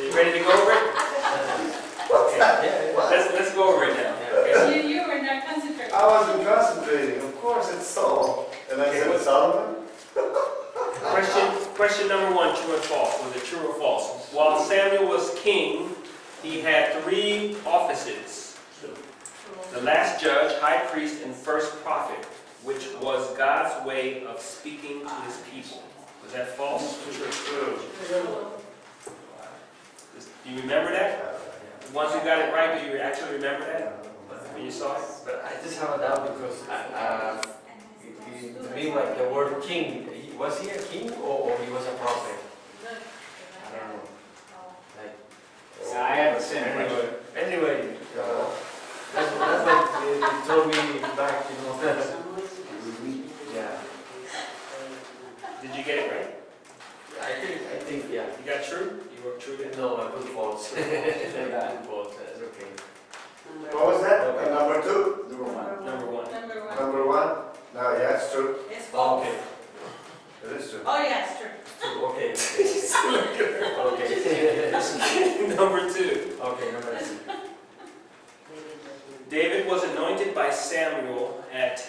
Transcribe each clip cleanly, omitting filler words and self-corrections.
So you ready to go over it? What's that? Yeah. What? Let's go over it now. Okay. You were not concentrating. I wasn't concentrating. Of course, it's Saul. And I said Solomon. Question number 1, true and false. Was it true or false? While Samuel was king, he had 3 offices. The last judge, high priest, and first prophet, which was God's way of speaking to his people. Was that false? True. Do you remember that? Once you got it right, do you actually remember that? When you saw it? But I just have a doubt because to me, like the word king, was he a king or he was a prophet? I don't know. Like, So I have the same question. anyway, that's what it told me back, you know. Yeah. Did you get it right? I think, yeah. You got true? You were true then? No, I put false. I put false. That's okay. What was that? Number 2? Number one. Number 1? No, yeah, it's true. It's Oh, false. okay. It is true. Oh, yeah, it's true. Okay. Okay. Number 2. Okay, number 2. David was anointed by Samuel at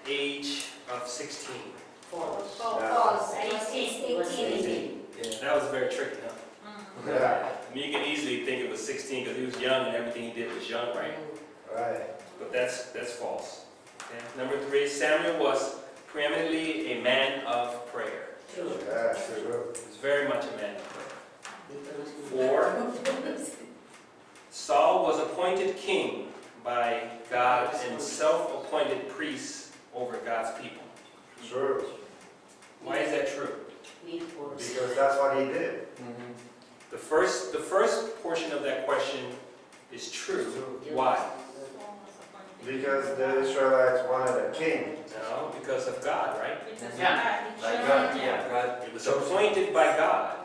age of 16. False. False. 18. Yeah. That was very tricky, huh? Yeah. I mean, you can easily think it was 16 because he was young and everything he did was young, right? Right. But that's false. Okay. Number 3, Samuel was preeminently a man of prayer. Yeah, true. He was very much a man of prayer. 4, Saul was appointed king by God and self-appointed priest over God's people. True. Why is that true? Because that's what he did. The first portion of that question is true. Why? Because the Israelites wanted a king. No, because of God, right? Yeah. Like God, yeah, God. It was appointed by God.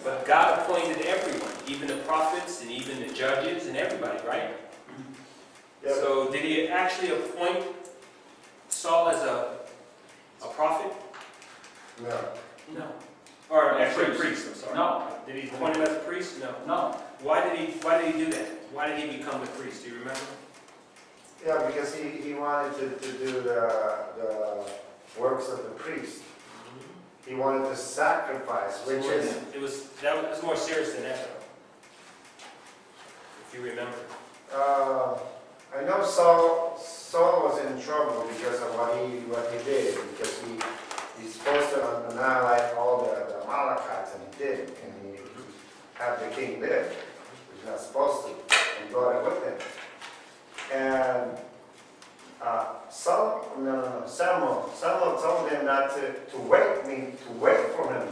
But God appointed everyone, even the prophets and even the judges and everybody, right? Yep. So did he actually appoint Saul as a prophet? No. No. Or actually a priest, I'm sorry. No. Did he appoint him as a priest? No. No. Why did he do that? Why did he become the priest? Do you remember? Yeah, because he wanted to do the works of the priest. He wanted to sacrifice, which is... It was more serious than that, though. If you remember. I know Saul was in trouble because of what he did, because he's supposed to annihilate all the Amalekites, and he did, and he had the king live, which he's not supposed to, and brought it with him. And Samuel told him not to wait for him.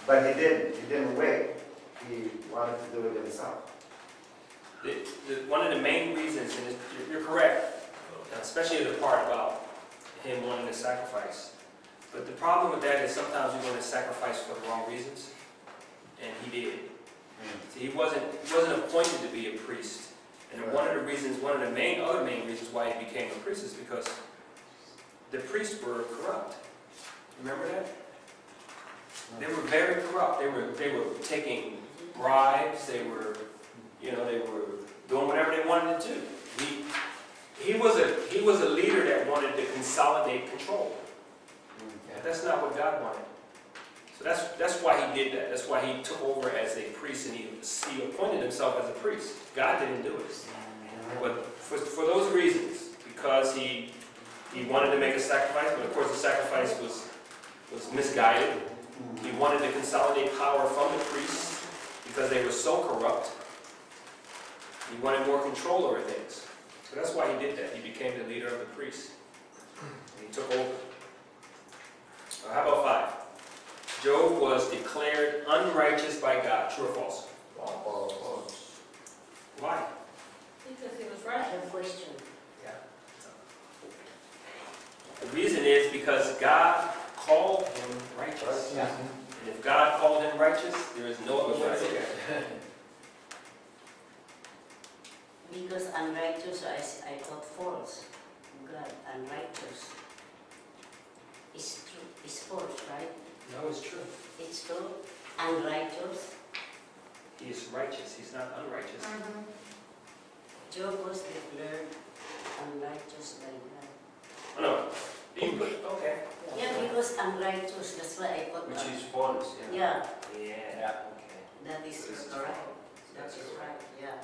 But he didn't wait. He wanted to do it himself. One of the main reasons, and you're correct, especially the part about him wanting to sacrifice. But the problem with that is sometimes we want to sacrifice for the wrong reasons, and he did. See, he wasn't appointed to be a priest. And one of the other main reasons why he became a priest is because the priests were corrupt. Remember that? They were very corrupt. They were taking bribes. They were doing whatever they wanted to do. He was a leader that wanted to consolidate control. That's not what God wanted. So that's why he did that. That's why he took over as a priest, and he appointed himself as a priest. God didn't do it. But for those reasons, because he wanted to make a sacrifice, but of course the sacrifice was misguided. He wanted to consolidate power from the priests because they were so corrupt. He wanted more control over things. So that's why he did that. He became the leader of the priests. And he took over. How about 5? Job was declared unrighteous by God. True or false? False. Why? Because he was righteous. Yeah. The reason is because God called him righteous. Yeah. And if God called him righteous, there is no other way. Because unrighteous, I thought false. God, unrighteous. It's true. It's false, right? No, it's true. It's true. Unrighteous. He is righteous, he's not unrighteous. Job was declared unrighteous by God. Oh, no, you put, okay. Yeah, because unrighteous, that's why I put. Which is false, Yeah, Yeah, okay. that is This is correct. That That's is correct. right, yeah.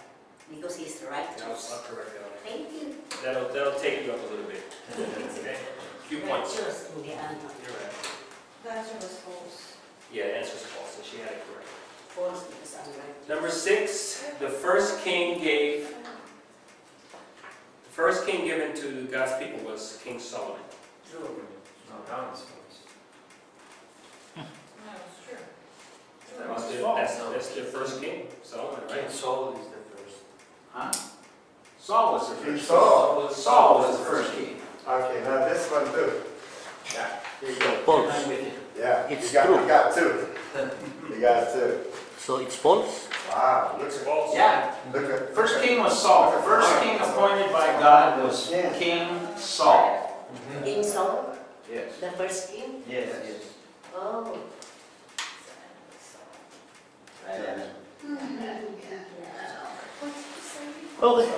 Because he's I'll righteous. correct that. Thank you. That'll take you up a little bit. Okay? Few points. Righteous in the end. You're right. The answer was false. Yeah, the answer's false, so she had it correct. False because unrighteous. Number 6, the first king given to God's people was King Solomon. True. No, that one's false. No, it's true. That's the first king, Solomon, King right? Saul is the first. Huh? Saul was the King first. Saul. Saul was the first king. Okay, now this one too. Yeah. Here you go. False. I'm with you. Yeah, It's you true. got two. You got two. So it's false? Wow, look It's at, false. Yeah. look at. First king was Saul. The first king appointed by God was King Saul. King Saul, Yes. the first king? Yes, yes. Oh. Right answer. Okay.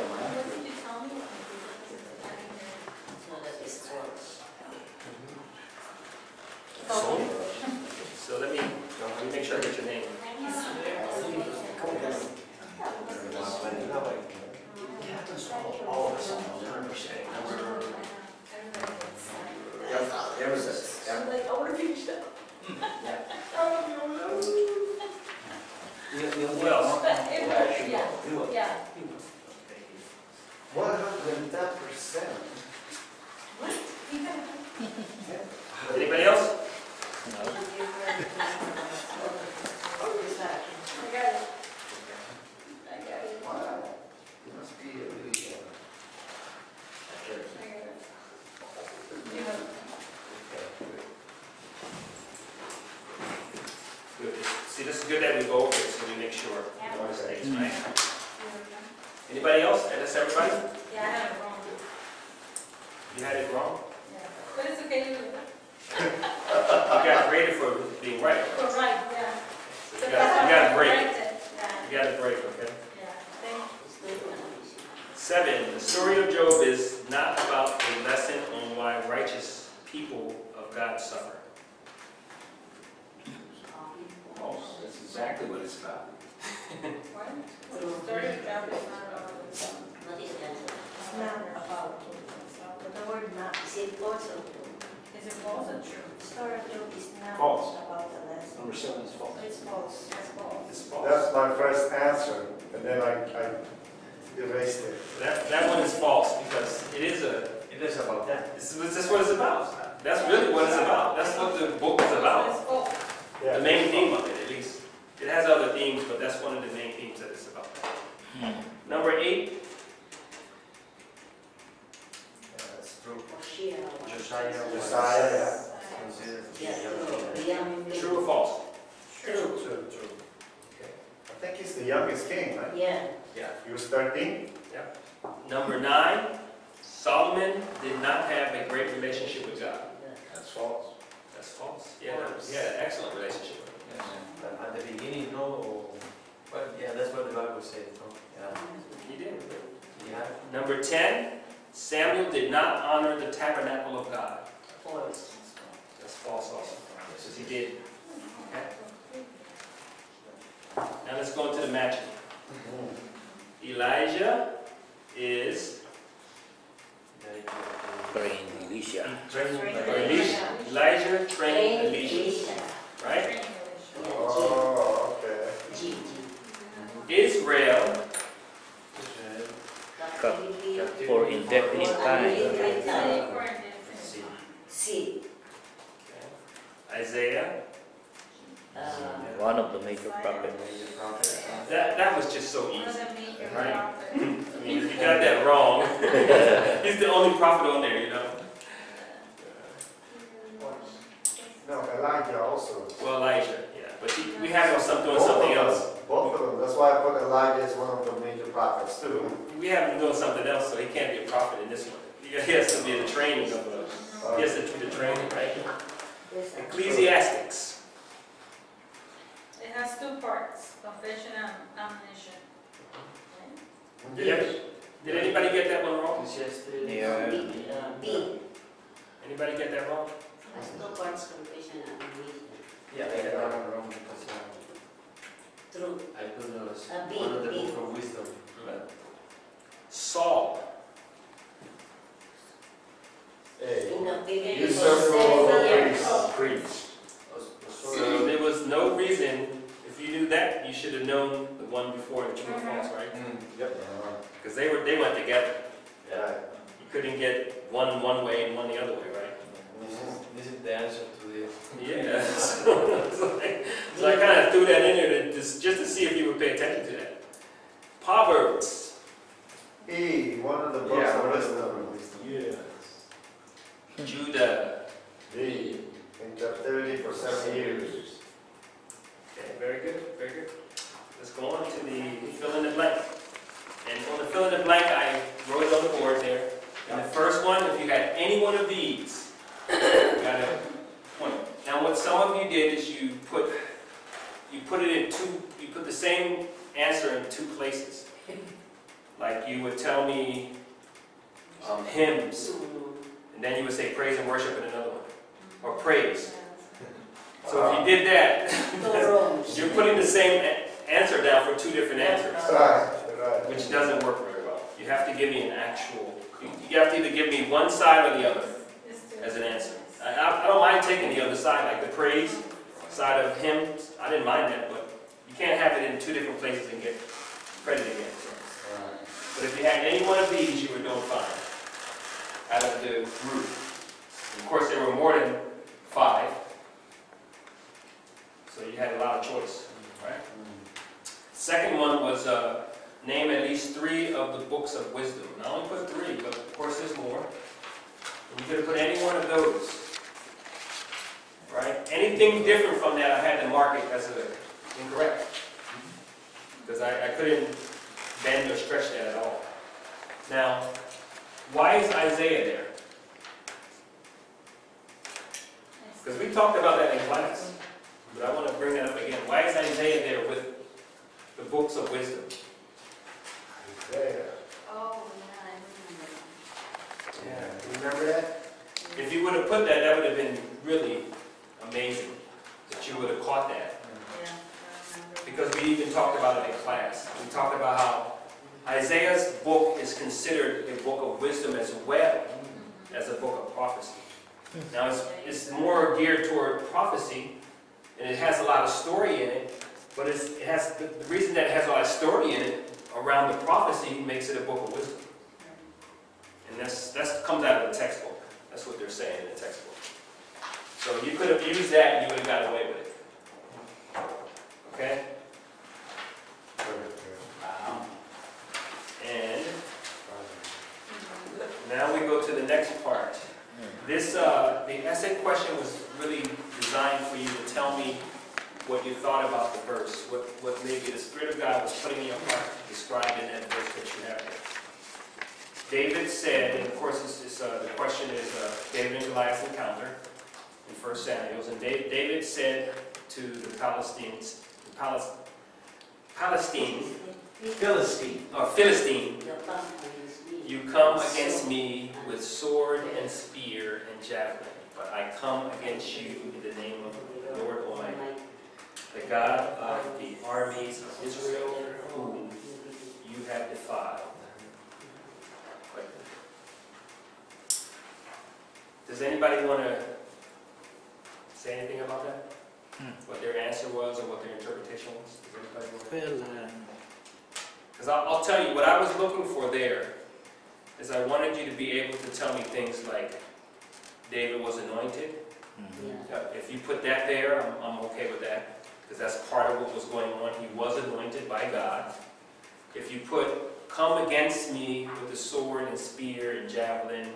So that is false. So let me make sure I get your name. All of us, 100%. There was a, I'm like, I want to finish that. Who else? Yeah, yeah. 110%. Anybody else? I got it. Wow. it must be a really, I got it. You have Good. See, this is good that we go over it so we make sure no mistakes, right? Anybody else? That's everybody? Yeah, I have it wrong. You had it wrong? Yeah. But it's okay. You got graded for being right. You're right, yeah. So you got a break. Yeah. You got a break, okay? Yeah, thank you. 7, the story of Job is not about a lesson on why righteous people of God suffer. false. That's exactly what it's about. What? The story of Job is not about What is that? It's not about. But the word not, Is it false or true? is it false or true? The story of Job is not False. about the lesson. Number 7 is false. It's false. It's false. It's false. That's my first answer, and then I erased it. That one is false because it is It is about that. this is what it's about. That's really what it's about. That's what the book is about. It's false. Yeah. The main theme of it, at least. It has other themes, but that's one of the main themes that it's about. Number 8, That's true. Hoshea. Josiah was Josiah, yeah. considered Yeah, the the young king. true or false? True. True. I think he's the youngest king, right? Yeah. Yeah. He was 13. Number 9, Solomon did not have a great relationship with God. That's false. That's false. Yeah, he had an excellent relationship with him. Yes. But at the beginning, no. But yeah, that's what the Bible says, no? Yeah. He did. Yeah. Number 10, Samuel did not honor the tabernacle of God. False. That's false also. Because he did. Okay. Now let's go into the matching. Elijah is Train Elisha. or Elisha. Elijah trained Elisha. Right? Oh, okay. G. Israel Captivity. For indefinite time. C. Isaiah. One of the major prophets. That was just so easy. Right? I mean, if you got that wrong, he's the only prophet on there, you know. No, Elijah also. Well, Elijah, yeah. But we have him doing something else. Both of them. That's why I put Elijah as one of the major prophets too. We have him doing something else, so he can't be a prophet in this one. He has to be the training of he has to do the training, right? Yes, Ecclesiastics. It has two parts, confession and admonition. Did anybody get that one wrong? Yeah. B. Anybody get that wrong? Has two parts, confession and admonition. Yeah, I got that one wrong because True. I put B, one of the B. book of wisdom. Saul. Hey, In the beginning you was serve all 7 the years. priests. So there was no reason, if you knew that, you should have known the one before the true or false, right? Yep. Because they went together. Right. You couldn't get one way and one the other way, right? This is the answer to the. Yeah. So I kind of threw that in there just to see if you would pay attention to that. Proverbs. E, one of the books Yeah, of one of wisdom. Yes. Judah. D, in captivity for 7 years. Okay, very good, very good. Let's go on to the fill in the blank. And on the fill in the blank, I wrote it on the board there. And the first one, if you had any one of these, you got a point. Now what some of you did is you put the same answer in two places. Like you would tell me hymns, and then you would say praise and worship in another one, or praise. So if you did that, you're putting the same answer down for two different answers, Right. which doesn't work very well. You have to give me an actual, you have to either give me one side or the other as an answer. I don't mind taking the other side, like the praise side of hymns. I didn't mind that, but you can't have it in two different places and get credit again. But if you had any one of these, you were doing fine out of the group. Of course, there were more than 5, so you had a lot of choice, right? Second one was name at least 3 of the books of wisdom. I only put 3, but of course there's more. And you could have put any one of those, right? Anything different from that, I had to mark it as incorrect, because I couldn't bend or stretch that at all. Now, why is Isaiah there? Because we talked about that in class, but I want to bring that up again. Why is Isaiah there with the books of wisdom? There. Oh, yeah, Yeah, remember that? If you would have put that, that would have been really amazing, that you would have caught that. I remember. Because we even talked about it in class. We talked about how Isaiah's book is considered a book of wisdom as well as a book of prophecy. Now it's more geared toward prophecy, and it has a lot of story in it, but it has the reason that it has a lot of story in it around the prophecy makes it a book of wisdom. And that comes out of the textbook. That's what they're saying in the textbook. So you could have used that and you would have got away with it. Okay? And now we go to the next part. This, the essay question was really designed for you to tell me what you thought about the verse, what maybe the Spirit of God was putting in your heart described in that verse that you have there. David said, and of course the question is David and Goliath's encounter in 1 Samuel, and David said to the Philistine, you come against me with sword and spear and javelin, but I come against you in the name of the Lord Almighty, the God of the armies of Israel, whom you have defiled. Does anybody want to say anything about that? What their answer was or what their interpretation was? Does anybody want to? Because I'll tell you, what I was looking for there is I wanted you to be able to tell me things like David was anointed. If you put that there, I'm okay with that, because that's part of what was going on. He was anointed by God. If you put, come against me with the sword and spear and javelin,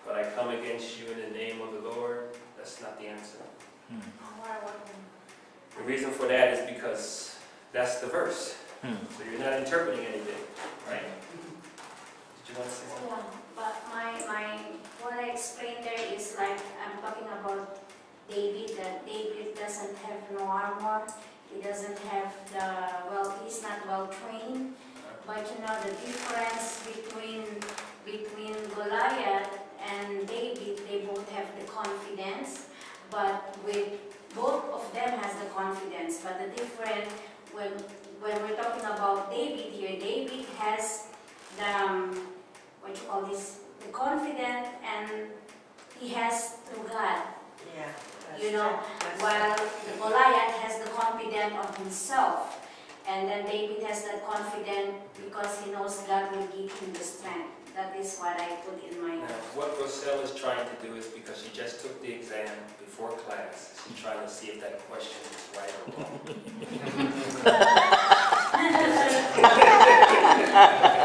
but I come against you in the name of the Lord, that's not the answer. The reason for that is because that's the verse. So you're not interpreting anything, right? Did you want to say something? Yeah, but what I explained there is like I'm talking about David, that David doesn't have no armor. he doesn't have the, well, he's not well trained. But you know, the difference between Goliath and David, they both have the confidence, but with both of them has the confidence. But the difference, when we're talking about David here, David has the, what you call this, the confidence, and he has through God. Yeah. You know, while the Goliath has the confidence of himself. And then David has that confidence because he knows God will give him the strength. That is what I put in my... Now, what Roselle is trying to do is, because she just took the exam before class, she's trying to see if that question is right or wrong.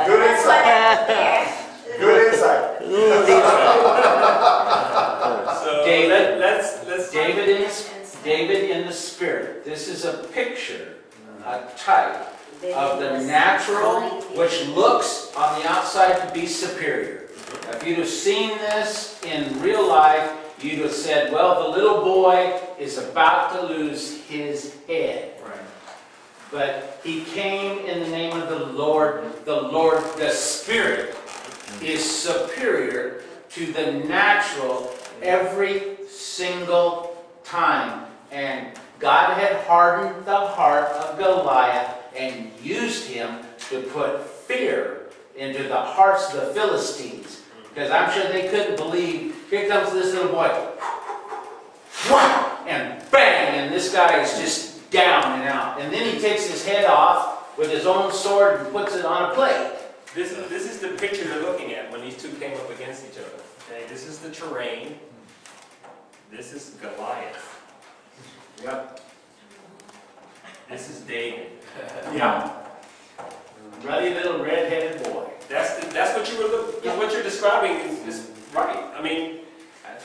Good That's what insight. I put there. Good insight. So David, let's David in the spirit. This is a picture, a type of the natural, which looks on the outside to be superior. If you'd have seen this in real life, you'd have said, well, the little boy is about to lose his head. Right. But he came in the name of the Lord. The Spirit is superior to the natural every single time. And God had hardened the heart of Goliath and used him to put fear into the hearts of the Philistines. Because I'm sure they couldn't believe, here comes this little boy. Wham! And bang! And this guy is just down and out. And then he takes his head off with his own sword and puts it on a plate. This is the picture they're looking at when these two came up against each other. Okay, this is the terrain. This is Goliath. Yep. This is David. Yeah. Ruddy little red-headed boy. That's what what you're describing is right. I mean,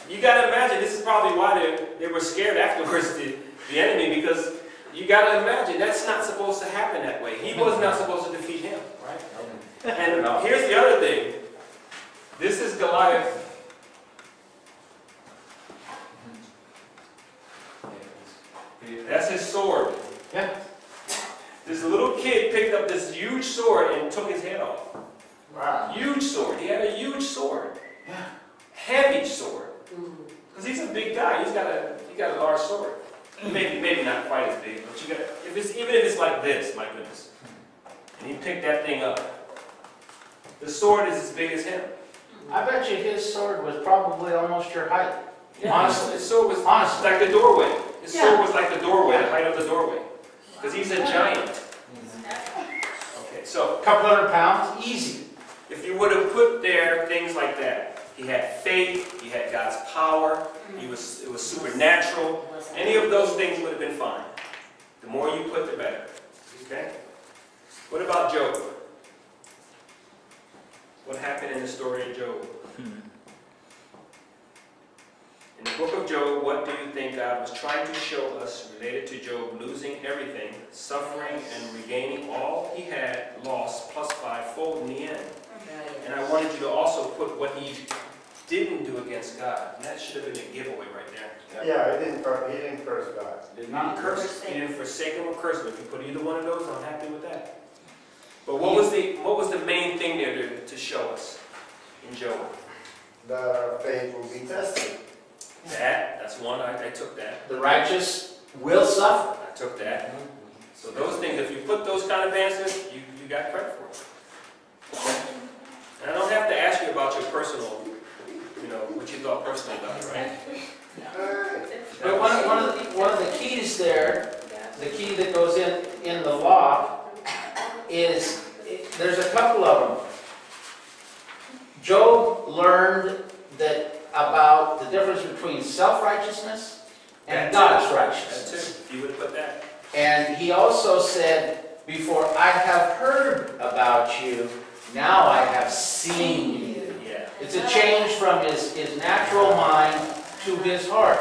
you got to imagine this is probably why they were scared afterwards, the enemy, because you got to imagine that's not supposed to happen that way. He was not supposed to defeat him, right? And here's the other thing. This is Goliath. That's his sword. Yeah. This little kid picked up this huge sword and took his head off. Wow. Huge sword. He had a huge sword. Yeah. Heavy sword. Because he's a big guy. He got a large sword. Maybe not quite as big, but even if it's like this, my goodness. And he picked that thing up. The sword is as big as him. I bet you his sword was probably almost your height. Yeah, Honestly. his sword was Honestly. like the doorway. His Yeah. sword was like the doorway, the height of the doorway. Because he's a giant. Okay, so A couple hundred pounds, easy. if you would have put there things like that, he had faith, he had God's power, it was supernatural. Any of those things would have been fine. The more you put, the better. Okay? What about Job? What happened in the story of Job? In the book of Job, what do you think God was trying to show us related to Job losing everything, suffering, and regaining all he had lost plus fivefold in the end? And I wanted you to also put what he didn't do against God. And that should have been a giveaway right there. Yeah, he didn't curse God. Did not curse. He didn't forsake him or curse him. If you put either one of those, I'm happy with that. But what was the main thing there to show us in Job? The faith will be tested. That's one. I took that. The righteous will suffer. I took that. So those things, if you put those kind of answers, you got credit for it. And I don't have to ask you about your personal, what you thought personally about it, right? But one of the keys there, the key that goes in the law, is there's a couple of them. Job learned about the difference between self-righteousness and God's righteousness. That's it. You would put that. And he also said, before I have heard about you, now I have seen you. Yeah. It's a change from his natural mind to his heart.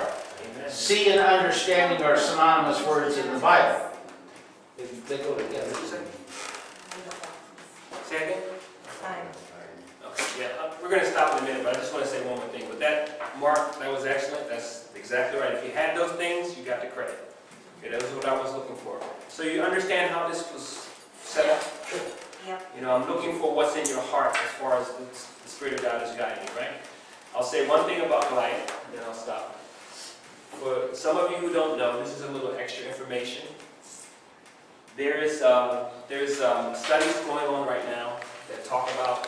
Amen. See and understanding are synonymous words in the Bible. They go together. Say again? Okay, yeah, we're going to stop in a minute, but I just want to say one more thing. But that, Mark, that was excellent. That's exactly right. If you had those things, you got the credit. Okay, that was what I was looking for. So you understand how this was set up? Yep. You know, I'm looking for what's in your heart as far as the Spirit of God is guiding you, right? I'll say one thing about Goliath, and then I'll stop. For some of you who don't know, this is a little extra information. There's studies going on right now that talk about,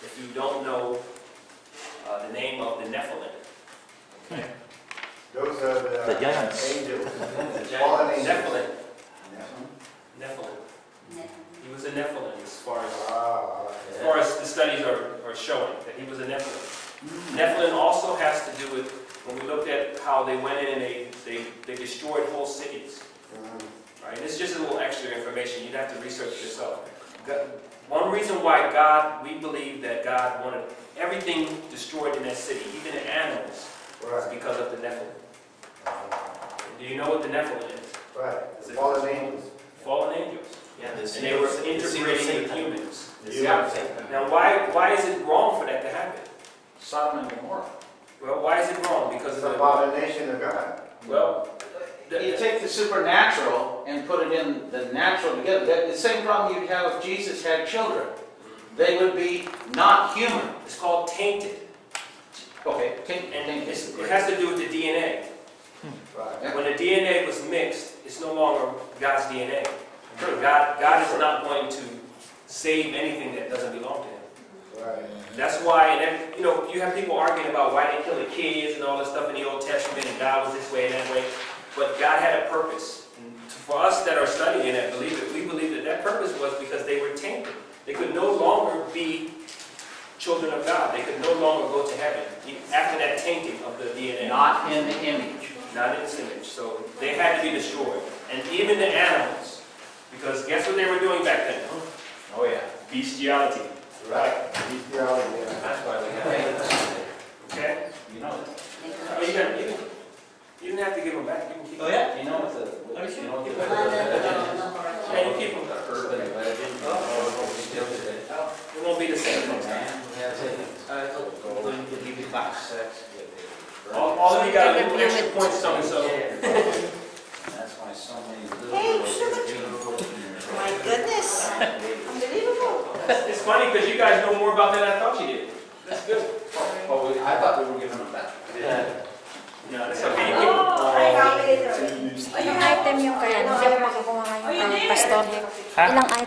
if you don't know the name of the Nephilim. Okay? Those are The giants. angels. Fallen angels. Nephilim. Yeah. Nephilim. He was a Nephilim as far as Ah, as okay. far as the studies are showing, that he was a Nephilim. Nephilim also has to do with, when we looked at how they went in and they destroyed whole cities. Right? It's just a little extra information. You'd have to research it yourself. One reason why we believe that God wanted everything destroyed in that city, even the animals, is Right. because of the Nephilim. Do you know what the Nephilim is? Right. The fallen angels. Fallen angels. Yeah, And they were interbreeding with humans. Yeah. Now, why is it wrong for that to happen? Sodom and Gomorrah. Well, why is it wrong? Because It's of the, abomination of God. well, You take the supernatural and put it in the natural together. The same problem you'd have if Jesus had children. They would be not human. it's called tainted. Okay, And it has to do with the DNA. Right. When the DNA was mixed, it's no longer God's DNA. God is not going to save anything that doesn't belong to him. Right. That's why, and then, you know, you have people arguing about why they kill the kids and all this stuff in the Old Testament, and God was this way and that way. But God had a purpose. And for us that are studying it, we believe that purpose was because they were tainted. They could no longer be children of God. They could no longer go to heaven after that tainting of the DNA. Not in the image. Not in its image. So they had to be destroyed. And even the animals. Because guess what they were doing back then? Oh yeah. Bestiality. Right. Theology, yeah. That's why we have angels. Okay? You know that. Oh, you didn't have to give them back. You can keep them. You know what the... You know what the... Yeah, you keep them. Urban legend. Oh, we still did it. It won't be the same next time. All of you got a little extra points on so. That's why so many Hey, little sugar. My goodness. Unbelievable. It's funny because you guys know more about that than I thought you did. That's good. Oh, I thought we were giving them that. No, that's okay. Oh, I have it. Ilang item yung kaya, hindi ako makakuha ngayon, pastor. Ilang item.